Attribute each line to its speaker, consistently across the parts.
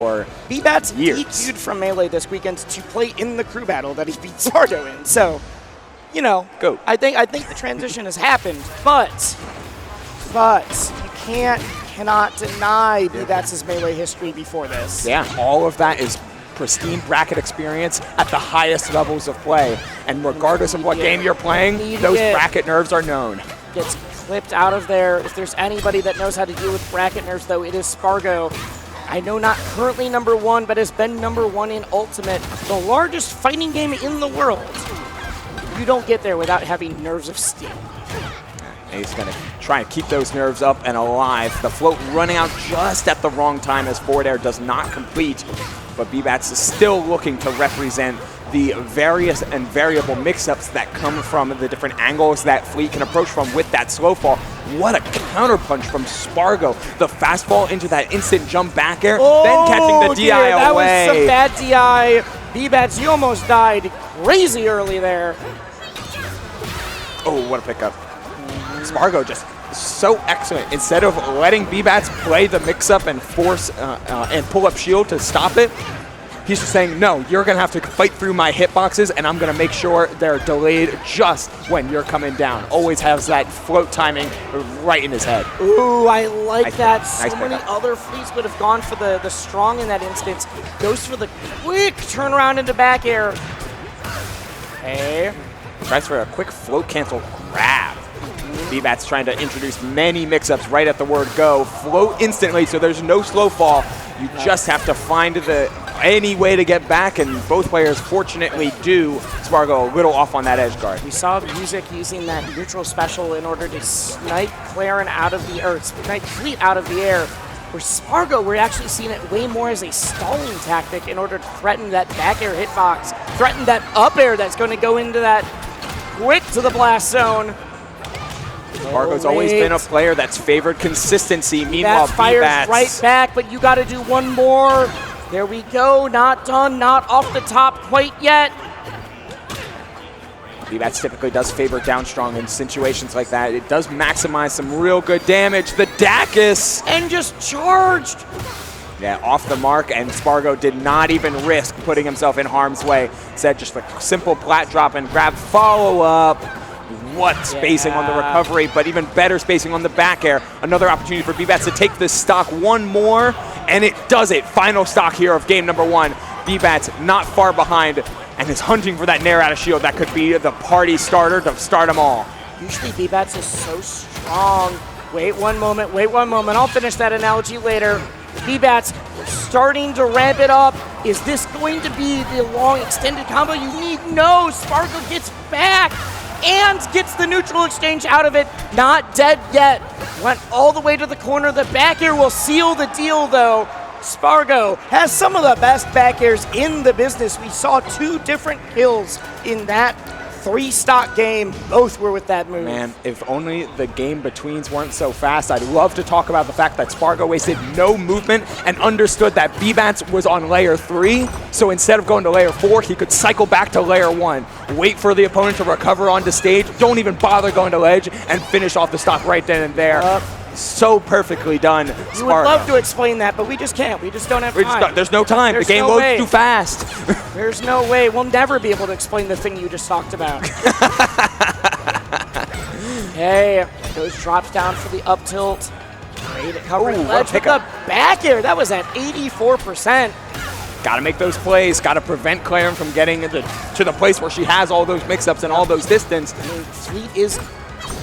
Speaker 1: for
Speaker 2: Bbatts
Speaker 1: years.
Speaker 2: DQ'd from Melee this weekend to play in the crew battle that he beat Spargo in. So, you know,
Speaker 1: Go.
Speaker 2: I think the transition has happened, but you cannot deny Bbatts' Melee history before this.
Speaker 1: Yeah, all of that is pristine bracket experience at the highest levels of play. And regardless of what game you're playing, those bracket nerves are known.
Speaker 2: Gets clipped out of there. If there's anybody that knows how to deal with bracket nerves, though, it is Spargo. I know not currently #1, but has been #1 in Ultimate, the largest fighting game in the world. You don't get there without having nerves of steel.
Speaker 1: And he's going to try and keep those nerves up and alive. The float running out just at the wrong time as forward air does not complete. But Bbatts is still looking to represent the various and variable mix-ups that come from the different angles that Fleet can approach from with that slow fall. What a counterpunch from Spargo. The fastball into that instant jump back air, then catching the DI away.
Speaker 2: That was some bad DI. Bbatts, you almost died crazy early there.
Speaker 1: Oh, what a pickup. Spargo just so excellent. Instead of letting Bbatts play the mix-up and force and pull up shield to stop it, he's just saying, no, you're going to have to fight through my hitboxes, and I'm going to make sure they're delayed just when you're coming down. Always has that float timing right in his head.
Speaker 2: Ooh, I like that.
Speaker 1: Nice
Speaker 2: So many other Fleets would have gone for the strong in that instance. Goes for the quick turnaround into back air. Okay.
Speaker 1: Tries for a quick float cancel grab. Bbatts trying to introduce many mix-ups right at the word go. Float instantly, so there's no slow fall. You just have to find any way to get back, and both players fortunately do. Spargo a little off on that edge guard.
Speaker 2: We saw Music using that neutral special in order to snipe Clarien out of the air, snipe Fleet out of the air. Where Spargo, we're actually seeing it way more as a stalling tactic in order to threaten that back air hitbox, threaten that up air that's going to go into that quick to the blast zone.
Speaker 1: Spargo's always been a player that's favored consistency. Meanwhile,
Speaker 2: that fires
Speaker 1: Bbatts
Speaker 2: right back, but you got to do one more. There we go. Not done. Not off the top quite yet.
Speaker 1: Bbatts typically does favor down strong in situations like that. It does maximize some real good damage. The Dacus!
Speaker 2: And just charged.
Speaker 1: Yeah, off the mark, and Spargo did not even risk putting himself in harm's way. Instead, just a simple plat drop and grab follow-up. What spacing on the recovery, but even better spacing on the back air. Another opportunity for Bbatts to take this stock one more, and it does it. Final stock here of game #1. Bbatts not far behind and is hunting for that nair out of shield. That could be the party starter to start them all.
Speaker 2: Usually Bbatts is so strong. Wait one moment, wait one moment. I'll finish that analogy later. Bbatts starting to ramp it up. Is this going to be the long extended combo you need? No, Spargo gets back and gets the neutral exchange out of it. Not dead yet. Went all the way to the corner. The back air will seal the deal, though. Spargo has some of the best back airs in the business. We saw 2 different kills in that 3-stock game. Both were with that move.
Speaker 1: Man, if only the game betweens weren't so fast. I'd love to talk about the fact that Spargo wasted no movement and understood that Bbatts was on layer 3. So instead of going to layer 4, he could cycle back to layer 1, wait for the opponent to recover onto stage, don't even bother going to ledge, and finish off the stock right then and there. So perfectly done, Spargo.
Speaker 2: You would love to explain that, but we just can't. We just don't have time.
Speaker 1: There's no time. The game loads too fast.
Speaker 2: There's no way. We'll never be able to explain the thing you just talked about. Okay, those drops down for the up tilt. Great at covering ledge with the back air. That was at 84%.
Speaker 1: Got to make those plays. Got to prevent Clarien from getting to the place where she has all those mix-ups and all those distance.
Speaker 2: I mean, Fleet is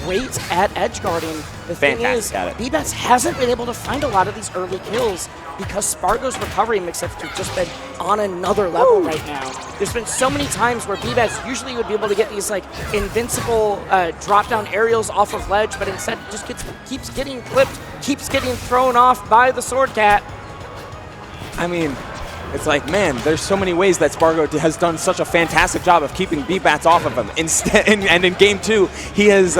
Speaker 2: great at edge guarding. The thing is, Bbatts hasn't been able to find a lot of these early kills because Spargo's recovery mix-ups have just been on another level right now. There's been so many times where Bbatts usually would be able to get these like invincible drop-down aerials off of ledge, but instead just keeps getting clipped, keeps getting thrown off by the Sword Cat.
Speaker 1: I mean, it's like, man, there's so many ways that Spargo has done such a fantastic job of keeping Bbatts off of him. Instead, and in game 2, he has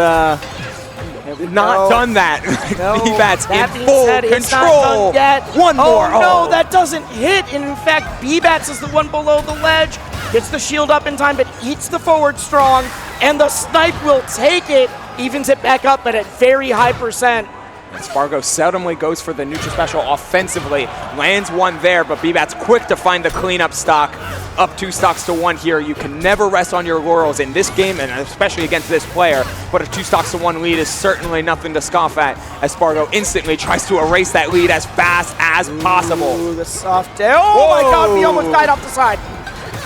Speaker 1: not done that. Bbatts in full control. One more.
Speaker 2: No, that doesn't hit. And in fact, Bbatts is the one below the ledge. Gets the shield up in time, but eats the forward strong. And the snipe will take it. Evens it back up, but at very high %.
Speaker 1: And Spargo seldomly goes for the neutral special offensively. Lands one there, but Bbatts quick to find the cleanup stock. Up 2 stocks to 1 here. You can never rest on your laurels in this game, and especially against this player. But a 2 stocks to 1 lead is certainly nothing to scoff at, as Spargo instantly tries to erase that lead as fast as possible.
Speaker 2: Ooh, the soft air. Oh my god, we almost died off the side.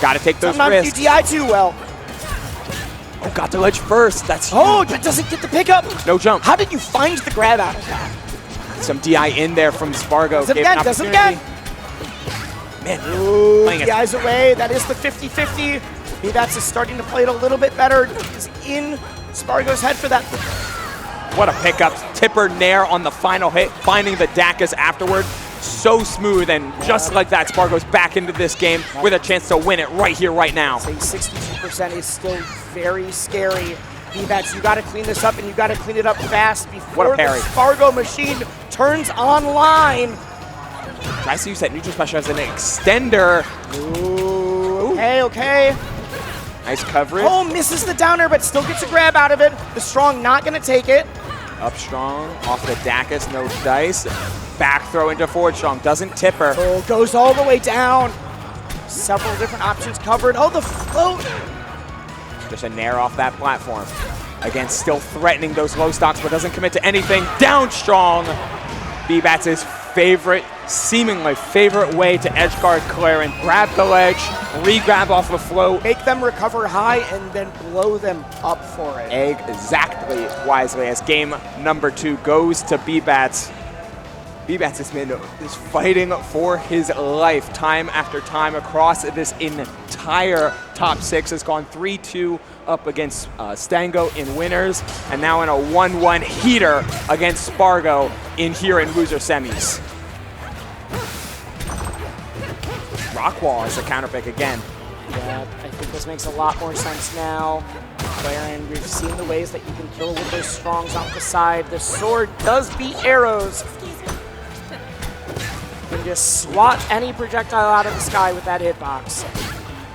Speaker 1: Gotta take those
Speaker 2: Sometimes
Speaker 1: risks.
Speaker 2: you DI too well.
Speaker 1: Oh, got the ledge first. That's huge.
Speaker 2: Oh, that doesn't get the pickup.
Speaker 1: No jump.
Speaker 2: How did you find the grab out of that?
Speaker 1: Some DI in there from Spargo.
Speaker 2: Does it again, does it again.
Speaker 1: Man,
Speaker 2: Ooh,
Speaker 1: playing
Speaker 2: the eyes away. That is the 50-50. Bbatts is starting to play it a little bit better. He's in Spargo's head for that.
Speaker 1: What a pickup. Tipper Nair on the final hit, finding the Dacus afterward. So smooth, and just like that, Spargo's back into this game with a chance to win it right here, right now.
Speaker 2: Saying 62% is still very scary. Bbatts, you got to clean this up, and you got to clean it up fast before the Spargo machine turns online.
Speaker 1: Tries to use that neutral special as an extender.
Speaker 2: Ooh, okay, okay.
Speaker 1: Nice coverage.
Speaker 2: Oh, misses the downer, but still gets a grab out of it. The strong not going to take it.
Speaker 1: Up strong, off the Dacus, no dice. Back throw into forward strong, doesn't tipper.
Speaker 2: Oh, goes all the way down. Several different options covered. Oh, the float.
Speaker 1: Just a nair off that platform. Again, still threatening those low stocks, but doesn't commit to anything. Down strong. Bbatts' favorite, seemingly favorite way to edge guard Clarien. Grab the ledge, re-grab off the float.
Speaker 2: Make them recover high and then blow them up for it.
Speaker 1: Exactly wisely as game number 2 goes to Bbatts. Bbatts is fighting for his life time after time across this entire top 6. Has gone 3-2 up against Stango in winners, and now in a 1-1 heater against Spargo here in loser semis. Rockwall is a counterpick again.
Speaker 2: Yeah, I think this makes a lot more sense now. Clarien, we've seen the ways that you can kill with those strongs off the side. The sword does beat arrows. You can just swat any projectile out of the sky with that hitbox.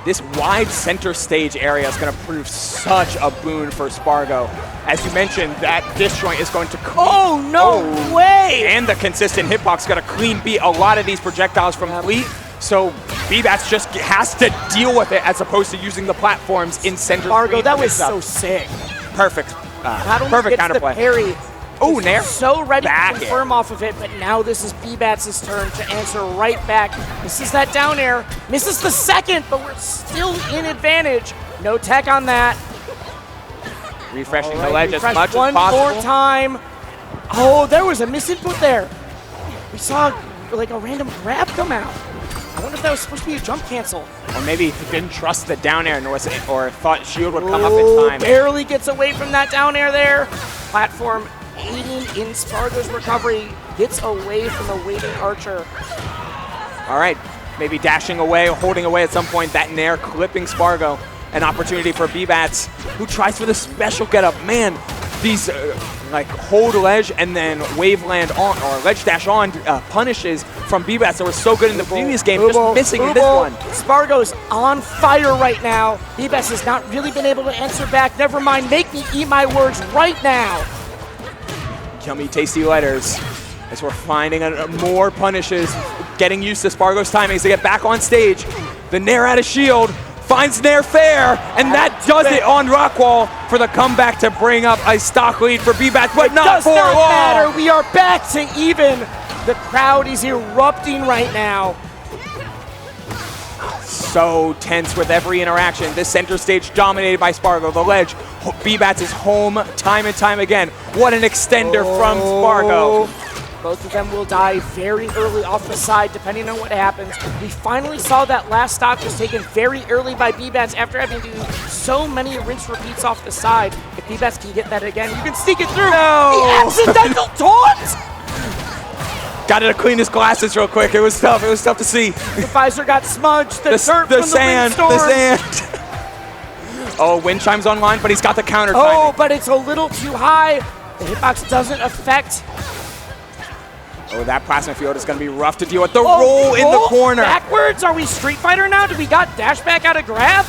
Speaker 1: This wide center stage area is going to prove such a boon for Spargo. As you mentioned, that disjoint is going to clean.
Speaker 2: Oh, no way!
Speaker 1: And the consistent hitbox is going to clean beat a lot of these projectiles from fleet. So Bbatts just has to deal with it as opposed to using the platforms in center.
Speaker 2: Spargo, that was so sick.
Speaker 1: Perfect.
Speaker 2: Perfect
Speaker 1: counterplay.
Speaker 2: Parry.
Speaker 1: Oh, Nair.
Speaker 2: So ready
Speaker 1: back
Speaker 2: to confirm off of it, but now this is Bbatts' turn to answer right back. Misses that down air, misses the second, but we're still in advantage. No tech on that.
Speaker 1: Refreshing the ledge as much as possible.
Speaker 2: One more time. Oh, there was a misinput there. We saw like a random grab come out. I wonder if that was supposed to be a jump cancel.
Speaker 1: Or maybe he didn't trust the down air or thought shield would come up in time.
Speaker 2: Barely gets away from that down air there. Platform aiding in Spargo's recovery, gets away from the waiting archer.
Speaker 1: All right, maybe dashing away, holding away at some point, that nair clipping Spargo. An opportunity for Bbatts, who tries for the special getup. Man, these like hold ledge and then wave land on, or ledge dash on punishes from Bbatts that were so good in the previous game, just missing in this one.
Speaker 2: Spargo's on fire right now. Bbatts has not really been able to answer back. Never mind, make me eat my words right now.
Speaker 1: Yummy, tasty letters. As we're finding more punishes, getting used to Spargo's timings to get back on stage. The nair out of shield, finds nair fair, and that does it on Rockwall for the comeback to bring up a stock lead for Bbatts, but not for long.
Speaker 2: Does not matter, we are back to even. The crowd is erupting right now.
Speaker 1: So tense with every interaction. This center stage dominated by Spargo. The ledge, Bbatts is home time and time again. What an extender from Spargo.
Speaker 2: Both of them will die very early off the side, depending on what happens. We finally saw that last stock was taken very early by Bbatts after having to do so many rinse repeats off the side. If Bbatts can get that again, you can sneak it through.
Speaker 1: No!
Speaker 2: The accidental taunt!
Speaker 1: Got to clean his glasses real quick. It was tough. It was tough to see.
Speaker 2: The visor got smudged. The dirt
Speaker 1: the
Speaker 2: from
Speaker 1: sand.
Speaker 2: The windstorm.
Speaker 1: The sand. Oh, wind chimes online, but he's got the counter timing.
Speaker 2: Oh, but it's a little too high. The hitbox doesn't affect.
Speaker 1: Oh, that plasma field is going to be rough to deal with. The roll in the corner.
Speaker 2: Backwards? Are we Street Fighter now? Did we got dash back out of grab?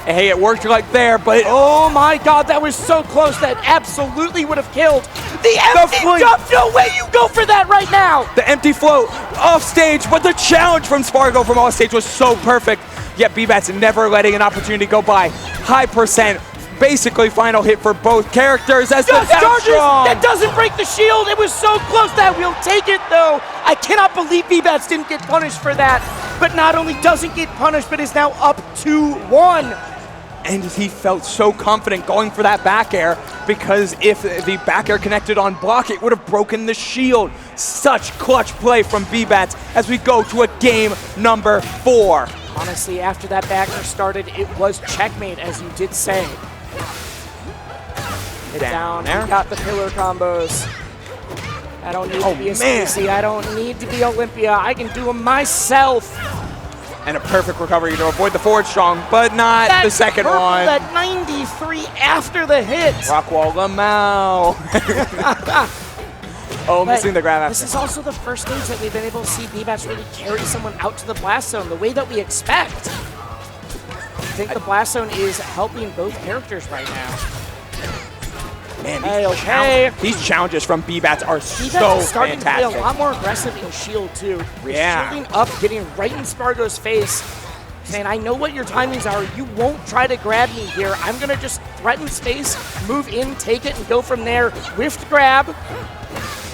Speaker 1: Hey, it worked like there, but
Speaker 2: oh my god, that was so close. That absolutely would have killed. The empty jump, no way you go for that right now!
Speaker 1: The empty float off stage, but the challenge from Spargo from off stage was so perfect. Yet Bbatts never letting an opportunity go by. High percent, basically final hit for both characters as the down strong.
Speaker 2: That doesn't break the shield. It was so close that we'll take it though. I cannot believe Bbatts didn't get punished for that. But not only doesn't get punished, but is now up 2-1.
Speaker 1: And he felt so confident going for that back air because if the back air connected on block, it would have broken the shield. Such clutch play from Bbatts as we go to a game number 4.
Speaker 2: Honestly, after that back air started, it was checkmate, as you did say. Hit down there. We got the pillar combos. I don't need to be a Stacy. I don't need to be Olympia. I can do them myself.
Speaker 1: And a perfect recovery to avoid the forward strong, but not the second one.
Speaker 2: That 93 after the hit.
Speaker 1: Rockwall Lamau. Oh, missing the grab after.
Speaker 2: This is also the first stage that we've been able to see Bbatts really carry someone out to the blast zone the way that we expect. I think the blast zone is helping both characters right now.
Speaker 1: Man, these challenges from Bbatts are so
Speaker 2: starting
Speaker 1: fantastic.
Speaker 2: to play a lot more aggressive in shield too.
Speaker 1: Yeah.
Speaker 2: Shielding up, getting right in Spargo's face, saying, I know what your timings are. You won't try to grab me here. I'm going to just threaten space, move in, take it, and go from there. Whiffed grab.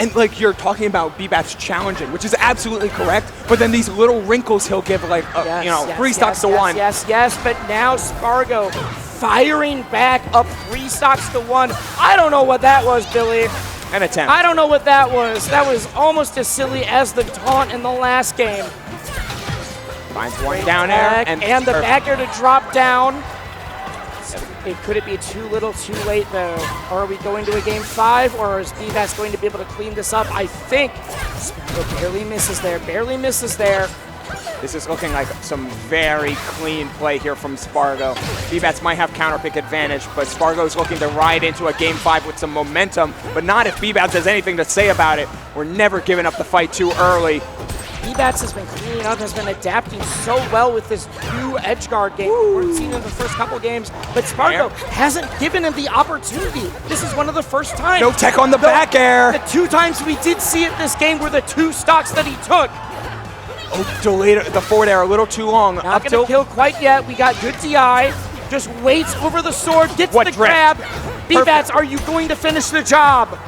Speaker 1: And like you're talking about Bbatts challenging, which is absolutely correct, but then these little wrinkles he'll give like, 3 stocks to 1.
Speaker 2: Yes, but now Spargo firing back up 3 stocks to 1. I don't know what that was, Billy.
Speaker 1: An attempt.
Speaker 2: I don't know what that was. That was almost as silly as the taunt in the last game.
Speaker 1: Finds one down air.
Speaker 2: And the back air to drop down. Could it be too little too late though? Or are we going to a game 5, or is Bbatts going to be able to clean this up? I think Spargo barely misses there.
Speaker 1: This is looking like some very clean play here from Spargo. Bbatts might have counter pick advantage, but Spargo's looking to ride into a game 5 with some momentum, but not if Bbatts has anything to say about it. We're never giving up the fight too early.
Speaker 2: Bbatts has been cleaning up, has been adapting so well with this new edge guard game. We weren't seeing in the first couple games, but Spargo hasn't given him the opportunity. This is one of the first times.
Speaker 1: No tech on the back air.
Speaker 2: The 2 times we did see it this game were the 2 stocks that he took.
Speaker 1: Oh, delayed the forward air a little too long.
Speaker 2: Not gonna kill quite yet. We got good DI. Just waits over the sword, gets the grab. Bbatts, are you going to finish the job?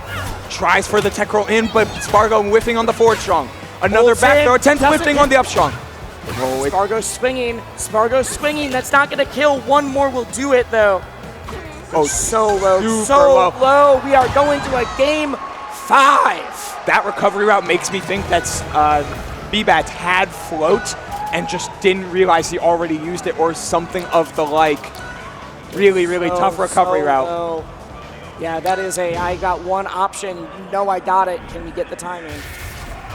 Speaker 1: Tries for the tech roll in, but Spargo whiffing on the forward strong. Another back throw, 10th lifting on the up strong.
Speaker 2: Spargo's swinging. That's not gonna kill. One more will do it though. Oh, so low. We are going to a game 5.
Speaker 1: That recovery route makes me think that's Bbatts had float and just didn't realize he already used it or something of the like. Really tough recovery route.
Speaker 2: Low. Yeah, that is I got one option. You know I got it. Can we get the timing?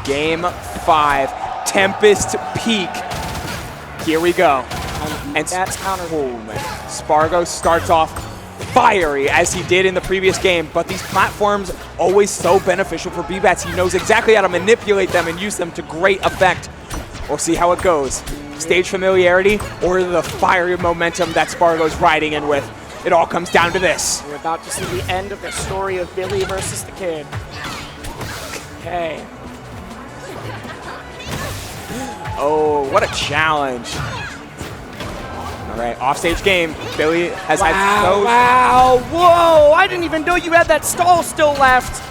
Speaker 1: Game 5, Tempest Peak. Here we go.
Speaker 2: And that's counter.
Speaker 1: Oh man, Spargo starts off fiery as he did in the previous game, but these platforms always so beneficial for Bbatts. He knows exactly how to manipulate them and use them to great effect. We'll see how it goes. Stage familiarity or the fiery momentum that Spargo's riding in with. It all comes down to this.
Speaker 2: We're about to see the end of the story of Billy versus the kid. Okay.
Speaker 1: Oh, what a challenge. All right, offstage game. Billy has had those.
Speaker 2: Wow, whoa, I didn't even know you had that stall still left.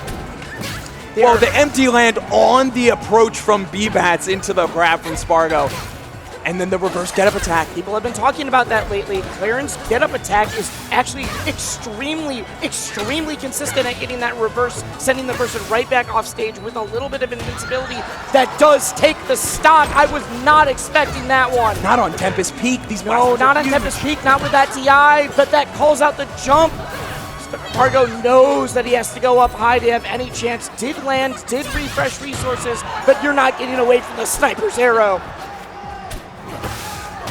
Speaker 1: Well, the empty land on the approach from Bbatts into the grab from Spargo. And then the reverse get-up attack.
Speaker 2: People have been talking about that lately. Clarien's get-up attack is actually extremely consistent at getting that reverse, sending the person right back off stage with a little bit of invincibility that does take the stock. I was not expecting that one.
Speaker 1: Not on Tempest Peak.
Speaker 2: No, not on Tempest Peak, not with that DI, but that calls out the jump. Spargo knows that he has to go up high to have any chance. Did land, did refresh resources, but you're not getting away from the sniper's arrow.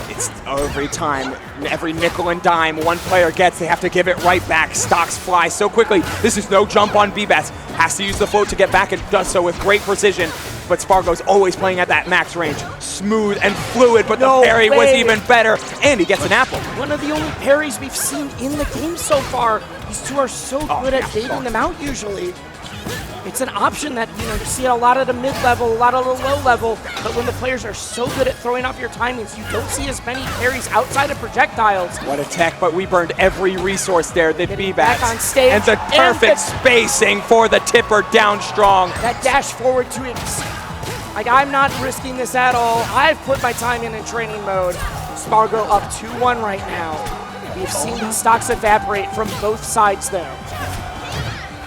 Speaker 1: It's every time, every nickel and dime one player gets, they have to give it right back. Stocks fly so quickly. This is no jump on Bbatts. Has to use the float to get back and does so with great precision. But Spargo's always playing at that max range. Smooth and fluid, but the parry was even better. And he gets an apple.
Speaker 2: One of the only parries we've seen in the game so far. These two are so good at baiting them out usually. It's an option that you see at a lot of the mid-level, a lot of the low-level, but when the players are so good at throwing off your timings, you don't see as many parries outside of projectiles.
Speaker 1: What a tech, but we burned every resource there that Bbats.
Speaker 2: Back on stage.
Speaker 1: And the perfect spacing for the tipper down strong.
Speaker 2: That dash forward to it. Like, I'm not risking this at all. I've put my time in training mode. Spargo up 2-1 right now. We've seen the stocks evaporate from both sides though.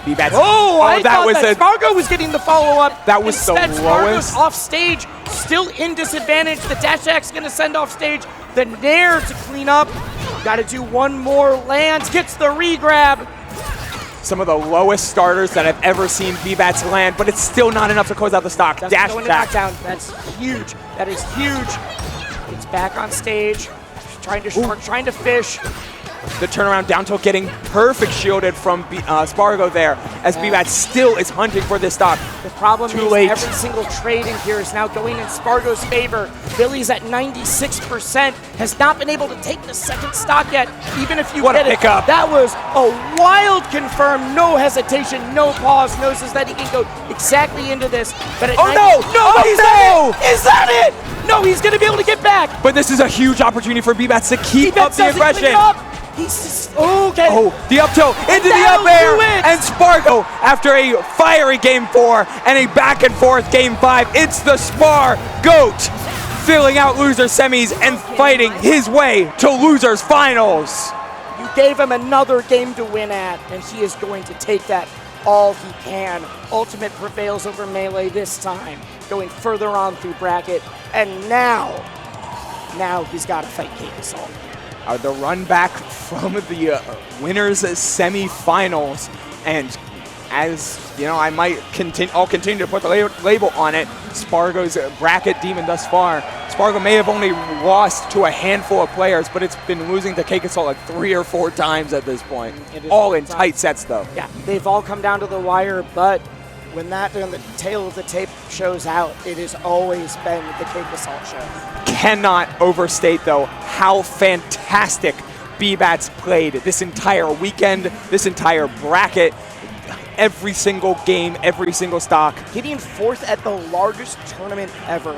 Speaker 1: Bbats.
Speaker 2: I thought that Spargo was getting the follow-up.
Speaker 1: That was
Speaker 2: Instead,
Speaker 1: the lowest.
Speaker 2: Spargo's off stage, still in disadvantage. The dash attack's gonna send off stage. The Nair to clean up. Gotta do one more, lands, gets the re-grab.
Speaker 1: Some of the lowest starters that I've ever seen Bbats land, but it's still not enough to close out the stock. Dash attack.
Speaker 2: That's huge. That is huge. It's back on stage, trying to shark, trying to fish.
Speaker 1: The turnaround down tilt getting perfect shielded from Spargo there, as Bbats still is hunting for this stock.
Speaker 2: The problem
Speaker 1: Too
Speaker 2: is
Speaker 1: late.
Speaker 2: every single trade in here is now going in Spargo's favor. Billy's at 96%, has not been able to take the second stock yet, even if you
Speaker 1: What
Speaker 2: get
Speaker 1: a
Speaker 2: it.
Speaker 1: pickup.
Speaker 2: That was a wild confirm, no hesitation, no pause, knows that he can go exactly into this. But at
Speaker 1: Oh no!
Speaker 2: Is that it? No, he's gonna be able to get back.
Speaker 1: But this is a huge opportunity for Bbats to keep up the aggression.
Speaker 2: He's just, okay.
Speaker 1: Oh, the up tilt into the
Speaker 2: that'll
Speaker 1: up air,
Speaker 2: do it.
Speaker 1: and Spargo, after a fiery game 4 and a back and forth game 5, it's the Spar GOAT filling out loser semis and fighting his way to losers finals.
Speaker 2: You gave him another game to win at, and he is going to take that all he can. Ultimate prevails over Melee this time, going further on through bracket, and now he's got to fight Cake Assault.
Speaker 1: The run back from the winners semi-finals, and as you know, I'll continue to put the label on it. Spargo's bracket demon thus far. Spargo may have only lost to a handful of players, but it's been losing to Cake Assault like 3 or 4 times at this point. All in tight sets though.
Speaker 2: Yeah, they've all come down to the wire, but when the tail of the tape shows out, it has always been the Cake Assault show.
Speaker 1: Cannot overstate though how fantastic Bbats played this entire weekend, this entire bracket. Every single game, every single stock.
Speaker 2: Hitting 4th at the largest tournament ever